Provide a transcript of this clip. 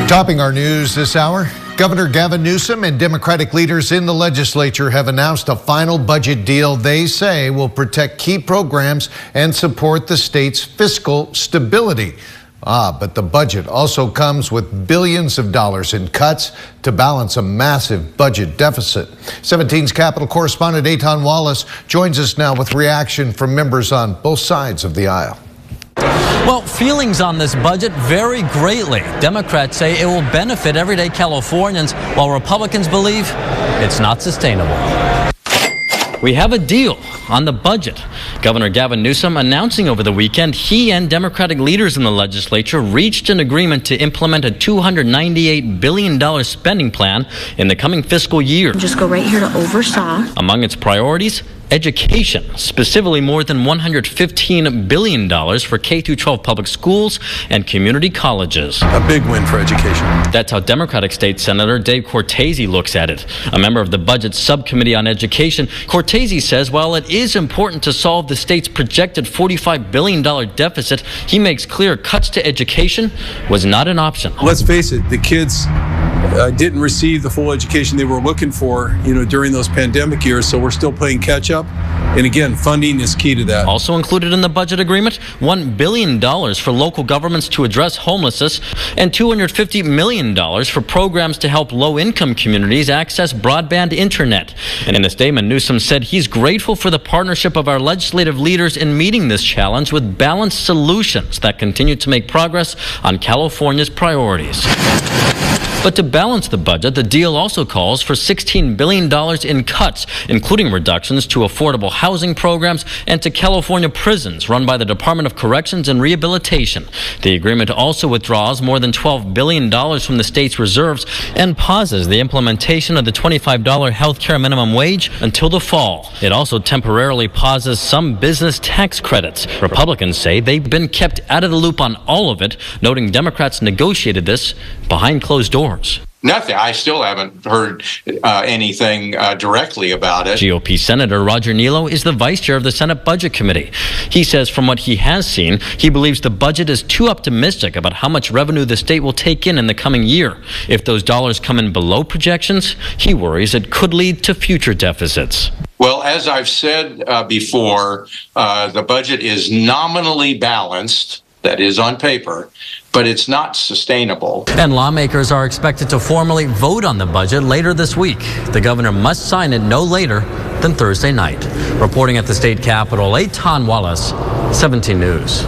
Topping our news this hour, Governor Gavin Newsom and Democratic leaders in the legislature have announced a final budget deal they say will protect key programs and support the state's fiscal stability. But the budget also comes with billions of dollars in cuts to balance a massive budget deficit. 17's Capitol correspondent Eitan Wallace joins us now with reaction from members on both sides of the aisle. Well, feelings on this budget vary greatly. Democrats say it will benefit everyday Californians, while Republicans believe it's not sustainable. We have a deal on the budget. Governor Gavin Newsom announcing over the weekend he and Democratic leaders in the legislature reached an agreement to implement a $298 billion spending plan in the coming fiscal year. Just go right here to oversaw. Among its priorities, education, specifically more than $115 billion for K-12 public schools and community colleges. A big win for education. That's how Democratic State Senator Dave Cortese looks at it. A member of the Budget Subcommittee on Education, Cortese says while it is important to solve the state's projected $45 billion deficit, he makes clear cuts to education was not an option. Let's face it, the kids didn't receive the full education they were looking for, during those pandemic years, so we're still playing catch up. And again, funding is key to that. Also included in the budget agreement, $1 billion for local governments to address homelessness and $250 million for programs to help low-income communities access broadband internet. And in a statement, Newsom said he's grateful for the partnership of our legislative leaders in meeting this challenge with balanced solutions that continue to make progress on California's priorities. But to balance the budget, the deal also calls for $16 billion in cuts, including reductions to affordable housing programs and to California prisons run by the Department of Corrections and Rehabilitation. The agreement also withdraws more than $12 billion from the state's reserves and pauses the implementation of the $25 health care minimum wage until the fall. It also temporarily pauses some business tax credits. Republicans say they've been kept out of the loop on all of it, noting Democrats negotiated this behind closed doors. Nothing. I still haven't heard anything directly about it. GOP Senator Roger Nilo is the vice chair of the Senate Budget Committee. He says from what he has seen, he believes the budget is too optimistic about how much revenue the state will take in the coming year. If those dollars come in below projections, he worries it could lead to future deficits. Well, as I've said before, the budget is nominally balanced, that is on paper, but it's not sustainable. And lawmakers are expected to formally vote on the budget later this week. The governor must sign it no later than Thursday night. Reporting at the state capitol, Eitan Wallace, 17 News.